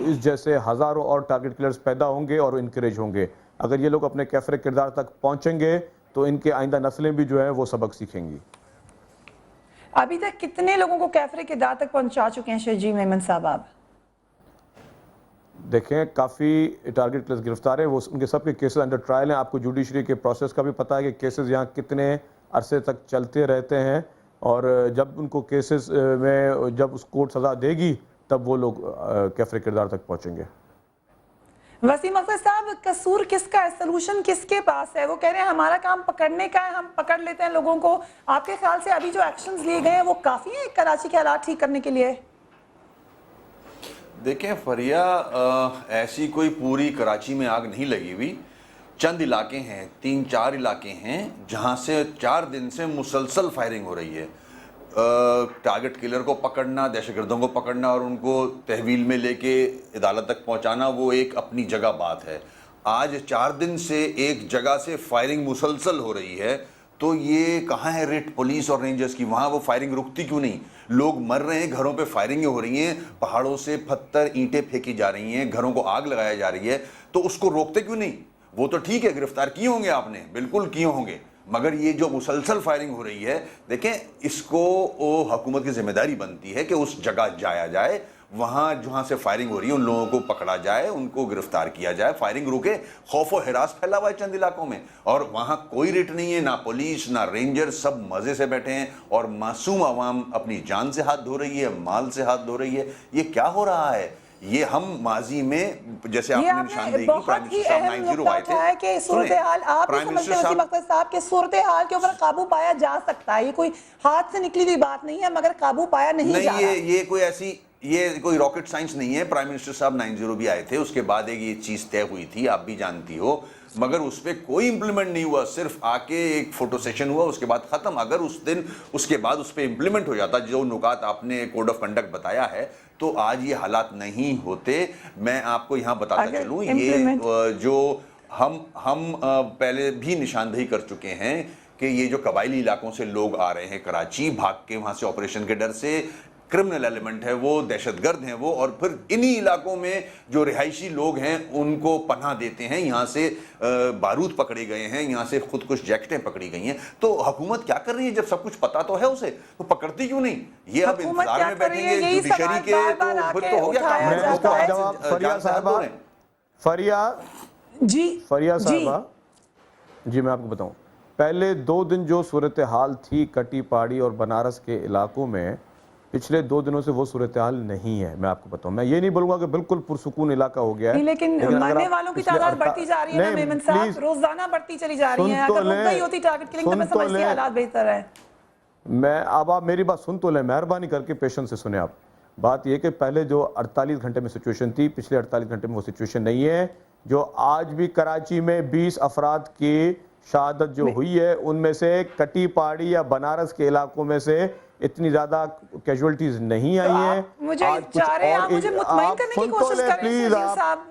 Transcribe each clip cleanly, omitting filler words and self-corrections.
इस जैसे हज़ारों और टारगेट किलर्स पैदा होंगे और इनकरेज होंगे। अगर ये लोग अपने कैफरे किरदार तक पहुँचेंगे तो इनके आइंदा नस्लें भी जो है वो सबक सीखेंगी। अभी तक कितने लोगों को कैफरे किरदार तक पहुंचा चुके हैं शहजीम मेमन साहब आप? देखें, काफ़ी टारगेट किलर्स गिरफ्तार हैं, वो उनके सब के केसेस अंडर ट्रायल हैं। आपको जुडिशरी के प्रोसेस का भी पता है कि केसेस यहाँ कितने अरसे तक चलते रहते हैं, और जब उनको केसेस में जब उस कोर्ट सज़ा देगी तब वो लोग कैफरे किरदार तक पहुँचेंगे। वसीम अख्तर साहब, कसूर किसका है, सलूशन किसके पास है? वो कह रहे हैं हमारा काम पकड़ने का है, हम पकड़ लेते हैं लोगों को। आपके ख्याल से अभी जो एक्शंस लिए गए हैं वो काफी है कराची के हालात ठीक करने के लिए? देखें फरिया, ऐसी कोई पूरी कराची में आग नहीं लगी हुई। चंद इलाके हैं, 3-4 इलाके हैं जहां से 4 दिन से मुसलसल फायरिंग हो रही है। टारगेट किलर को पकड़ना, दहशतगर्दों को पकड़ना और उनको तहवील में लेके अदालत तक पहुंचाना, वो एक अपनी जगह बात है। आज 4 दिन से एक जगह से फायरिंग मुसलसल हो रही है, तो ये कहाँ है रेड पुलिस और रेंजर्स की? वहाँ वो फायरिंग रुकती क्यों नहीं? लोग मर रहे हैं, घरों पे फायरिंगें हो रही हैं, पहाड़ों से पत्थर ईंटें फेंकी जा रही हैं, घरों को आग लगाया जा रही है, तो उसको रोकते क्यों नहीं? वो तो ठीक है, गिरफ्तार किए होंगे आपने, बिल्कुल किए होंगे, मगर ये जो मुसलसल फायरिंग हो रही है, देखें इसको हुकूमत की जिम्मेदारी बनती है कि उस जगह जाया जाए, वहां जहां से फायरिंग हो रही है उन लोगों को पकड़ा जाए, उनको गिरफ्तार किया जाए, फायरिंग रुके। खौफ और हिरास फैला हुआ है चंद इलाकों में, और वहां कोई रेट नहीं है, ना पुलिस ना रेंजर, सब मजे से बैठे हैं और मासूम आवाम अपनी जान से हाथ धो रही है, माल से हाथ धो रही है। ये क्या हो रहा है? ये हम माजी में जैसे आपने निशानदेही की, प्राइम मिनिस्टर साहब 90 आए थे कि सूरत-ए-हाल आप भी समझते हैं वसीम अख्तर साहब कि सूरत-ए-हाल के ऊपर काबू पाया जा सकता है, ये कोई हाथ से निकली हुई बात नहीं है, मगर काबू पाया नहीं जा रहा। ये कोई ऐसी, ये कोई रॉकेट साइंस नहीं है। प्राइम मिनिस्टर साहब 90 भी आए थे, उसके बाद एक ये चीज तय हुई थी, आप भी जानती हो, मगर उस पर कोई इंप्लीमेंट नहीं हुआ, सिर्फ आके एक फोटो सेशन हुआ, उसके बाद खत्म। अगर उस दिन उसके बाद उस पर इंप्लीमेंट हो जाता, जो नुकात आपने कोड ऑफ कंडक्ट बताया है, तो आज ये हालात नहीं होते। मैं आपको यहाँ बताता चलूँ, ये जो हम पहले भी निशानदेही कर चुके हैं कि ये जो कबायली इलाकों से लोग आ रहे हैं कराची, भाग के वहां से ऑपरेशन के डर से, क्रिमिनल एलिमेंट है वो, दहशतगर्द हैं वो, और फिर इन्हीं इलाकों में जो रिहायशी लोग हैं उनको पनाह देते हैं। यहाँ से बारूद पकड़े गए हैं, यहाँ से खुदकुश जैकेटें पकड़ी गई हैं। तो हुकूमत क्या कर रही है? जब सब कुछ पता तो है उसे, तो पकड़ती क्यों नहीं? ये अब इंतजार में बैठेंगे जुडिशरी के, तो फिर तो हो गया काम। फरिया साहबा, फरिया साहबा जी, मैं आपको बताऊं, पहले 2 दिन जो सूरत हाल थी कटी पहाड़ी और बनारस के इलाकों में, पिछले 2 दिनों से वो सूरत हाल नहीं है। मैं आपको बताऊं, मैं ये नहीं बोलूंगा कि बिल्कुल पुरसुकून इलाका हो गया है, लेकिन मरने वालों की तादाद बढ़ती जा रही है ना मेमन साहब, रोजाना बढ़ती चली जा रही है। अगर रुक गई होती टारगेट किलिंग तो मैं समझती हालात बेहतर है। अब आप मेरी बात सुन तो लें, मेहरबानी करके पेशेंस से सुने। आप बात ये कि पहले जो 48 घंटे में सिचुएशन थी, पिछले 48 घंटे में वो सिचुएशन नहीं है। जो आज भी कराची में 20 अफराद की शहादत जो हुई है, उनमें से कटी पहाड़ी या बनारस के इलाकों में से इतनी ज्यादा कैजुअलिटीज नहीं आई हैं। मुझे मुतमईन करने की कोशिश कर रहे हैं साहब।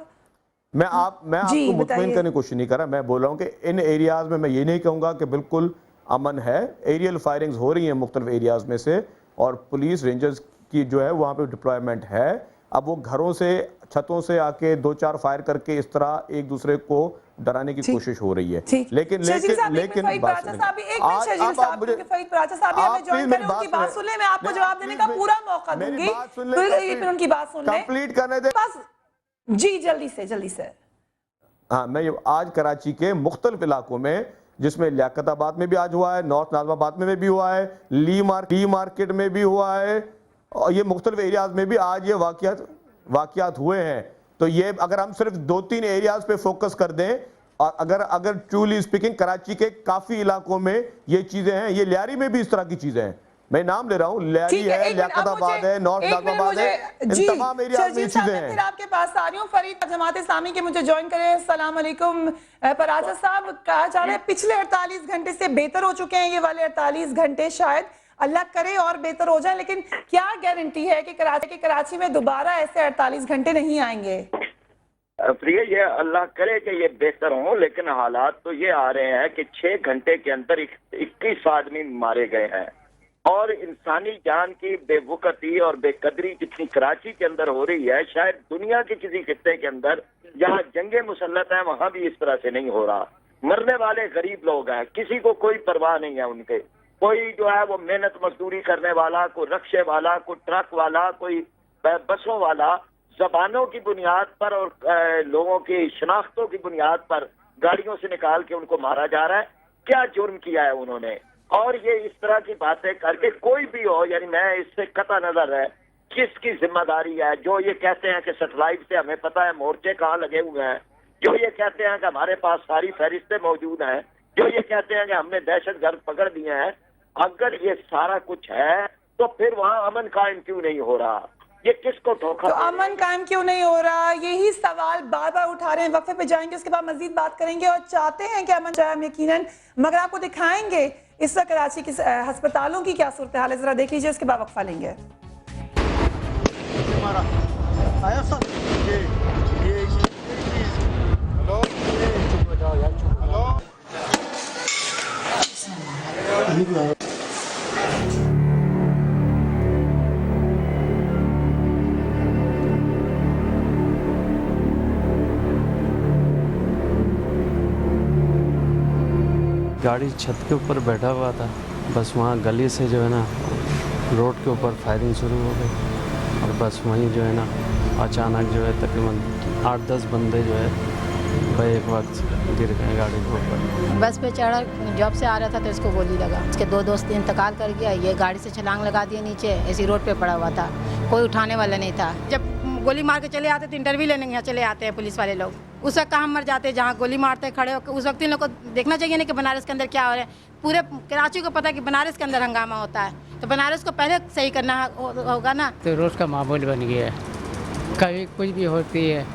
मैं आपको मुतमईन करने की कोशिश नहीं कर रहा। मैं बोल रहा हूँ कि इन एरियाज में मैं ये नहीं कहूँगा कि बिल्कुल अमन है। एरियल फायरिंग्स हो रही हैं मुख्तलिफ एरियाज में से, और पुलिस रेंजर्स की जो है वहाँ पे डिप्लॉयमेंट है। अब वो घरों से, छतों से आके 2-4 फायर करके इस तरह एक दूसरे को डराने की कोशिश हो रही है। लेकिन आप बात सुन ले, मैं आपको जवाब देने का पूरा मौका दूंगी, फिर उनकी बात सुन ले, कंप्लीट करने दे जी, जल्दी से। हाँ, मैं आज कराची के मुख्तलिफ इलाकों में, जिसमें लियाकताबाद में भी आज हुआ है, नॉर्थ नाजमाबाद में भी हुआ है, ली मार्केट में भी हुआ है, और ये मुख्तलिफ एरियाज में भी आज ये वाक़यात हुए हैं। तो ये अगर हम सिर्फ 2-3 एरियाज पे फोकस कर दें, और अगर ट्रूली स्पीकिंग कराची के काफी इलाकों में ये चीजें हैं, ये लियारी में भी इस तरह की चीजें हैं। मैं नाम ले रहा हूँ, लियारी है, लियाकताबाद है, नॉर्थ नाजमाबाद है, इन तमाम एरियाज में ये चीजें हैं। फिर आपके पास आ रही हूँ, फरीद जमात इस्लामी के मुझे ज्वाइन करें। अस्सलाम वालेकुम। पराजा साहब, कहा जा रहा है पिछले 48 घंटे से बेहतर हो चुके हैं ये वाले 48 घंटे, शायद अल्लाह करे और बेहतर हो जाए, लेकिन क्या गारंटी है कि कराची में दोबारा ऐसे 48 घंटे नहीं आएंगे? प्रिय, ये अल्लाह करे कि ये बेहतर हो, लेकिन हालात तो ये आ रहे हैं कि 6 घंटे के अंदर 21 आदमी मारे गए हैं। और इंसानी जान की बेवकूफ़ी और बेकदरी जितनी कराची के अंदर हो रही है, शायद दुनिया के किसी खित्ते के अंदर जहाँ जंगे मुसल्लत है वहां भी इस तरह से नहीं हो रहा। मरने वाले गरीब लोग हैं, किसी को कोई परवाह नहीं है उनके। कोई जो है वो मेहनत मजदूरी करने वाला, कोई रक्शे वाला, कोई ट्रक वाला, कोई बसों वाला, जबानों की बुनियाद पर और लोगों की शनाख्तों की बुनियाद पर गाड़ियों से निकाल के उनको मारा जा रहा है। क्या जुर्म किया है उन्होंने? और ये इस तरह की बातें करके कोई भी हो, यानी मैं इससे कता नजर है किसकी जिम्मेदारी है। जो ये कहते हैं कि सैटेलाइट से हमें पता है मोर्चे कहाँ लगे हुए हैं, जो ये कहते हैं कि हमारे पास सारी फहरिस्तें मौजूद हैं, जो ये कहते हैं कि हमने दहशतगर्द पकड़ दिए हैं, अगर ये सारा कुछ है तो फिर वहाँ अमन कायम क्यों नहीं हो रहा? ये किसको धोखा? तो अमन कायम क्यों नहीं हो रहा? यही सवाल बार बार उठा रहे हैं। वक्फे पे जाएंगे, उसके बाद मजीद बात करेंगे और चाहते हैं कि अमन जाए हम यकीनन, मगर आपको दिखाएंगे इस वक्त कराची के अस्पतालों की क्या सूरत हाल है, जरा देख लीजिए, उसके बाद वक्फा लेंगे। गाड़ी छत के ऊपर बैठा हुआ था, बस वहाँ गली से जो है ना रोड के ऊपर फायरिंग शुरू हो गई और बस वहीं जो है ना अचानक जो है तकरीबन 8-10 बंदे जो है एक वक्त गिर गए गाड़ी के ऊपर। बस पे चढ़ा, जॉब से आ रहा था तो इसको गोली लगा। उसके 2 दोस्त इंतकाल कर गया, ये गाड़ी से छलांग लगा दिए नीचे, ऐसी रोड पे पड़ा हुआ था, कोई उठाने वाला नहीं था। जब गोली मार के चले आते तो इंटरव्यू लेने यहाँ चले आते हैं पुलिस वाले लोग, उस वक्त हम मर जाते हैं जहाँ गोली मारते खड़े होकर। उस वक्त इन लोग को देखना चाहिए ना कि बनारस के अंदर क्या हो रहा है। पूरे कराची को पता है कि बनारस के अंदर हंगामा होता है, तो बनारस को पहले सही करना होगा ना। तो रोज़ का मामूल बन गया है, कभी कुछ भी होती है,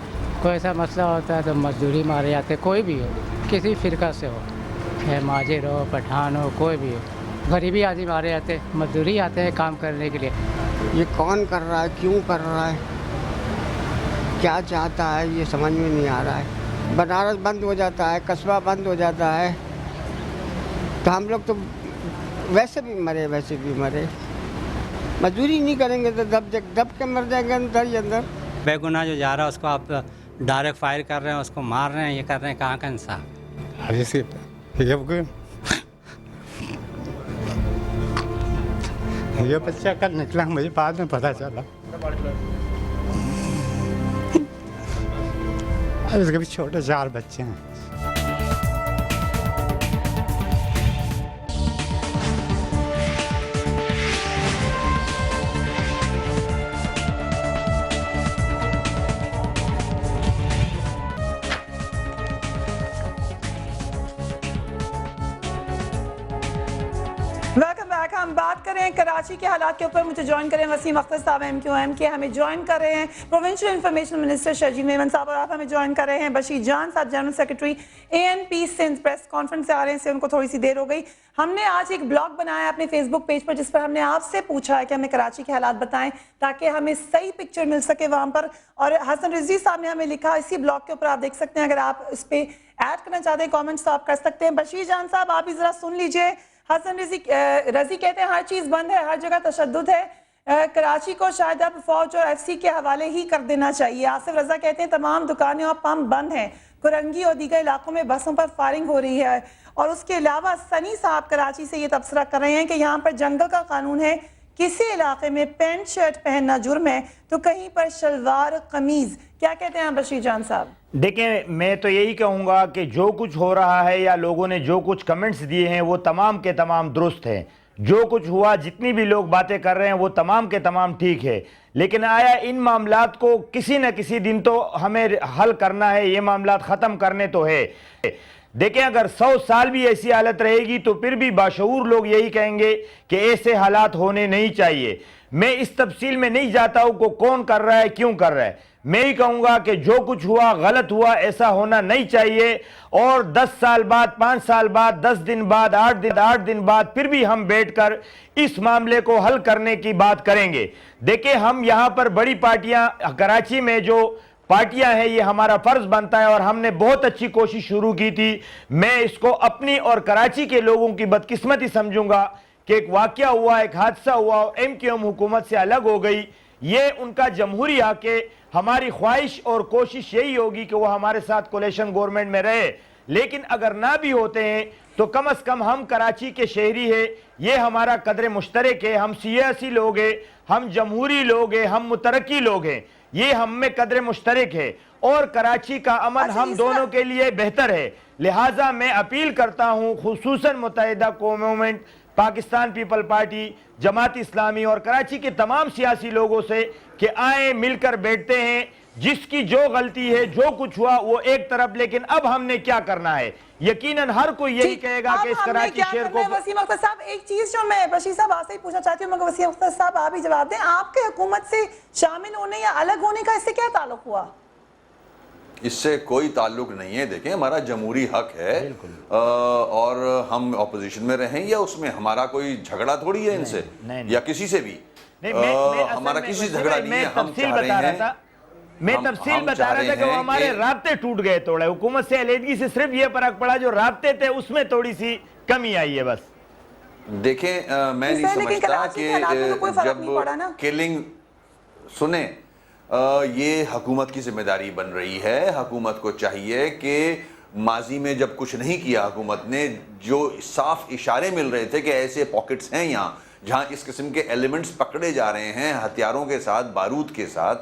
कोई ऐसा मसला होता है तो मजदूरी मारे जाते, कोई भी हो, किसी फ़िरका से हो, चाहे माजिर हो, पठान हो, कोई भी हो, गरीबी आदमी मारे जाते, मजदूरी आते हैं काम करने के लिए। ये कौन कर रहा है, क्यों कर रहा है, क्या चाहता है, ये समझ में नहीं आ रहा है। बनारस बंद हो जाता है, कस्बा बंद हो जाता है, तो हम लोग तो वैसे भी मरे, मजदूरी नहीं करेंगे तो दब के मर जाएंगे अंदर ही अंदर। बेगुनाह जो जा रहा है उसको आप डायरेक्ट फायर कर रहे हैं, उसको मार रहे हैं, ये कर रहे हैं, कहाँ का इंसाफ। ये बच्चा कल निकला, मुझे बाद में पता चला। इसके भी छोटे 4 बच्चे हैं। Welcome back. हम बात कर रहे हैं कराची के हालात के ऊपर। मुझे ज्वाइन करें वसीम अख्तर साहब MQM के, हमें ज्वाइन कर रहे हैं provincial information minister Sharjeel Memon साहब, और आप हमें ज्वाइन कर रहे हैं बशीर जान साहब, general secretary ANP Sindh. Press conference से आ रहे हैं, से उनको थोड़ी सी देर हो गई। हमने आज एक ब्लॉग बनाया अपने फेसबुक पेज पर, जिस पर हमने आपसे पूछा है कि हमें कराची के हालात बताएं ताकि हमें सही पिक्चर मिल सके वहाँ पर। और हसन रिजवी साहब ने हमें लिखा इसी ब्लॉग के ऊपर, आप देख सकते हैं। अगर आप इस पर ऐड करना चाहते हैं कॉमेंट्स तो आप कर सकते हैं। बशीर जान साहब, आप भी जरा सुन लीजिए। हसन रजी कहते हैं हर चीज बंद है, हर जगह तशद्दुद है, कराची को शायद अब फौज और FC के हवाले ही कर देना चाहिए। आसिफ रजा कहते हैं तमाम दुकानें और पंप बंद हैं, कुरंगी और दीगर इलाकों में बसों पर फायरिंग हो रही है। और उसके अलावा सनी साहब कराची से ये तबसरा कर रहे हैं कि यहाँ पर जंगल का कानून है, किसी इलाके में पैंट शर्ट पहनना जुर्म है तो कहीं पर शलवार कमीज। क्या कहते हैं बशीर जान साहब? देखें, मैं तो यही कहूँगा कि जो कुछ हो रहा है या लोगों ने जो कुछ कमेंट्स दिए हैं वो तमाम के तमाम दुरुस्त हैं। जो कुछ हुआ, जितनी भी लोग बातें कर रहे हैं वो तमाम के तमाम ठीक है, लेकिन आया इन मामलात को किसी न किसी दिन तो हमें हल करना है, ये मामलात ख़त्म करने तो है। देखें, अगर 100 साल भी ऐसी हालत रहेगी तो फिर भी बाशऊर लोग यही कहेंगे कि ऐसे हालात होने नहीं चाहिए। मैं इस तफसील में नहीं जाता हूँ को कौन कर रहा है, क्यों कर रहा है। मैं ही कहूँगा कि जो कुछ हुआ गलत हुआ, ऐसा होना नहीं चाहिए। और 10 साल बाद, 5 साल बाद, 10 दिन बाद, 8 दिन बाद फिर भी हम बैठकर इस मामले को हल करने की बात करेंगे। देखिए, हम यहाँ पर बड़ी पार्टियाँ, कराची में जो पार्टियां हैं, ये हमारा फर्ज बनता है और हमने बहुत अच्छी कोशिश शुरू की थी। मैं इसको अपनी और कराची के लोगों की बदकिस्मती समझूंगा कि एक वाकया हुआ, एक हादसा हुआ, MQM हुकूमत से अलग हो गई, ये उनका जमहूरी हक है। हमारी ख्वाहिश और कोशिश यही होगी कि वो हमारे साथ कोलेशन गवर्नमेंट में रहे, लेकिन अगर ना भी होते हैं तो कम अज कम हम कराची के शहरी है, ये हमारा कदर मुश्तरक है। हम सियासी लोग हैं, हम जमहूरी लोग हैं, हम मुतरक्की लोग हैं, ये हम में कदर मुश्तरक है और कराची का अमन हम दोनों के लिए बेहतर है। लिहाजा मैं अपील करता हूँ खुसूसन मुत्तहिदा कौमों में पाकिस्तान पीपल पार्टी, जमात इस्लामी और कराची के तमाम सियासी लोगों से कि आए मिलकर बैठते हैं, जिसकी जो गलती है, जो कुछ हुआ वो एक तरफ, लेकिन अब हमने क्या करना है। यकीनन हर कोई यही कहेगा कि इस कराची शहर को। वसीम अख्तर साहब, एक चीज जो मैं बशीर साहब आपसे ही पूछना चाहती हूँ, मगर वसीम अख्तर साहब आप ही जवाब दें, आपके हुकूमत से शामिल होने या अलग होने का इससे क्या ताल्लुक हुआ? इससे कोई ताल्लुक नहीं है। देखें, हमारा जमहूरी हक है और हम ऑपोजिशन में रहें या उसमें हमारा कोई झगड़ा थोड़ी है इनसे या किसी से भी। हमारा किसी झगड़ा नहीं है। हम तफसील बता रहा था कि वो हमारे राब्ते टूट गए, तोड़े। हुकूमत से अलहदगी से सिर्फ ये फर्क पड़ा जो राब्ते थे उसमें थोड़ी सी कमी आई है बस। देखें, मैं नहीं समझता कि जब किलिंग सुने, ये हुकूमत की जिम्मेदारी बन रही है। हुकूमत को चाहिए कि माजी में जब कुछ नहीं किया हुकूमत ने, जो साफ इशारे मिल रहे थे कि ऐसे पॉकेट्स हैं यहाँ जहाँ इस किस्म के एलिमेंट्स पकड़े जा रहे हैं, हथियारों के साथ, बारूद के साथ,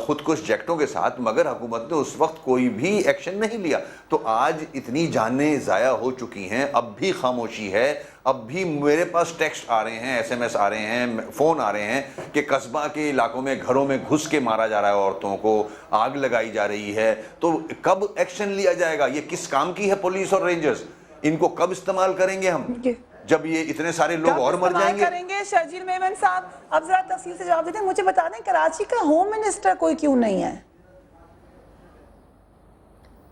खुदकुश जैकटों के साथ, मगर हुकूमत ने उस वक्त कोई भी एक्शन नहीं लिया। तो आज इतनी जानें ज़ाया हो चुकी हैं, अब भी खामोशी है। अब भी मेरे पास टेक्स्ट आ रहे हैं, SMS आ रहे हैं, फ़ोन आ रहे हैं कि कस्बा के इलाकों में घरों में घुस के मारा जा रहा है, औरतों को आग लगाई जा रही है। तो कब एक्शन लिया जाएगा? ये किस काम की है पुलिस और रेंजर्स? इनको कब इस्तेमाल करेंगे हम, जब ये इतने सारे लोग और मर जाएंगे? करेंगे शर्जील मेमन साहब, अब जरा तफसील से जवाब देते हैं। मुझे बता दें, कराची का होम मिनिस्टर कोई क्यों नहीं है?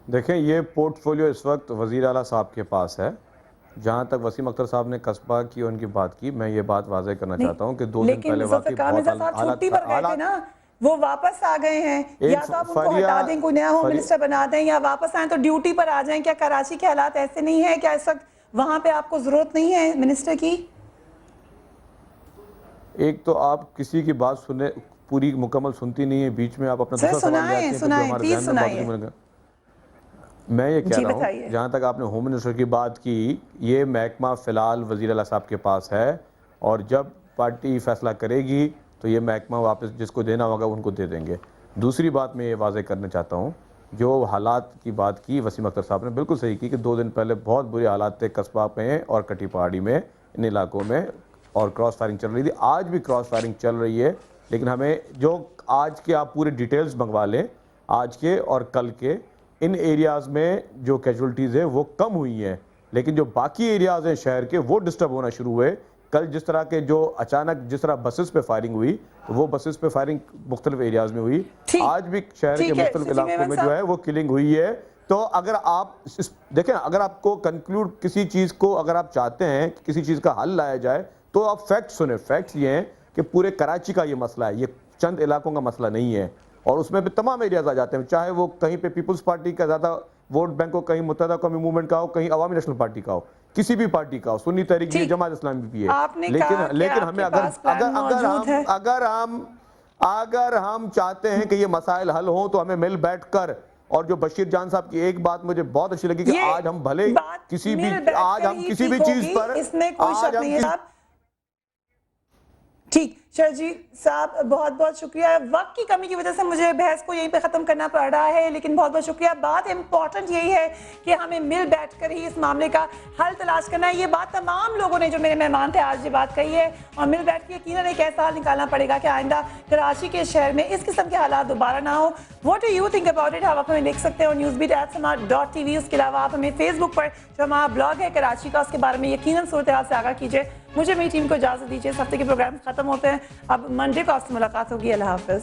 देखें, ये पोर्टफोलियो इस वक्त वज़ीर आला साहब के पास है। जहाँ तक वसीम अख्तर साहब ने कस्बा की उनकी बात की, मैं ये बात वाज़ेह करना चाहता हूँ कि 2 दिन पहले वाकई वो वापस आ गए हैं, या तो आप उनको हटा दें, कोई नया होम मिनिस्टर बना दें, या वापस आए तो ड्यूटी पर आ जाएं। क्या कराची के हालात ऐसे नहीं है? क्या इस वक्त वहां पे आपको जरूरत नहीं है मिनिस्टर की? एक तो आप किसी की बात सुने पूरी मुकम्मल सुनती नहीं है, बीच में आप अपना दूसरा सवाल ले आते हैं, तो हमारे ध्यान में बात नहीं। मैं ये कह रहा हूँ, जहाँ तक आपने होम मिनिस्टर की बात की, ये महकमा फ़िलहाल वज़ीर आला साहब के पास है और जब पार्टी फैसला करेगी तो ये महकमा वापस जिसको देना होगा उनको दे देंगे। दूसरी बात मैं ये वाज़ेह करना चाहता हूँ, जो हालात की बात की वसीम अख्तर साहब ने बिल्कुल सही की कि 2 दिन पहले बहुत बुरे हालात थे कस्बा में और कटी पहाड़ी में, इन इलाकों में, और क्रॉस फायरिंग चल रही थी। आज भी क्रॉस फायरिंग चल रही है, लेकिन हमें जो आज के आप पूरे डिटेल्स मंगवा लें, आज के और कल के, इन एरियाज़ में जो कैजुअल्टीज़ है वो कम हुई हैं, लेकिन जो बाकी एरियाज़ हैं शहर के वो डिस्टर्ब होना शुरू हुए। कल जिस तरह के जो अचानक जिस तरह बसेस पे फायरिंग हुई, तो वो बसेस पे फायरिंग मुख्तलिफ एरियाज़ में हुई। आज भी शहर के मुख्तलिफ इलाकों में जो है वो किलिंग हुई है। तो अगर आप देखें, अगर आपको कंक्लूड किसी चीज़ को अगर आप चाहते हैं कि किसी चीज़ का हल लाया जाए तो आप फैक्ट सुने। फैक्ट्स ये हैं कि पूरे कराची का ये मसला है, ये चंद इलाकों का मसला नहीं है, और उसमें भी तमाम एरियाज आ जाते हैं, चाहे वो कहीं पे पीपल्स पार्टी का ज़्यादा वोट बैंक हो, कहीं मुत्तहिदा कौमी मूवमेंट का हो, कहीं अवामी नेशनल पार्टी का हो, किसी भी पार्टी का हो, सुन्नी तहरीक भी है, जमात इस्लामी भी है। लेकिन हमें अगर हम चाहते हैं कि ये मसाइल हल हों तो हमें मिल बैठ कर, और जो बशीर जान साहब की एक बात मुझे बहुत अच्छी लगी कि आज हम भले किसी भी चीज पर, इसमें कोई शक नहीं है। ठीक, शर्जील साहब बहुत बहुत शुक्रिया। वक्त की कमी की वजह से मुझे बहस को यहीं पे ख़त्म करना पड़ रहा है, लेकिन बहुत बहुत शुक्रिया। बात इंपॉर्टेंट यही है कि हमें मिल बैठकर ही इस मामले का हल तलाश करना है। ये बात तमाम लोगों ने जो मेरे मेहमान थे आज ये बात कही है, और मिल बैठ के यकीनन एक ऐसा हल निकालना पड़ेगा कि आइंदा कराची के शहर में इस किस्म के हालात दोबारा ना हो। What do you think about it? आप हमें लिख सकते हो newsbeat@smart.tv। उसके अलावा आप हमें फेसबुक पर जो हमारा ब्लॉग है कराची का, उसके बारे में यकीनन सूरत हाल से आगाह कीजिए। मुझे मेरी टीम को इजाज़त दीजिए। इस हफ्ते के प्रोग्राम खत्म होते हैं, अब मंडे को आपसे मुलाकात होगी। अल्लाह हाफ़िज़।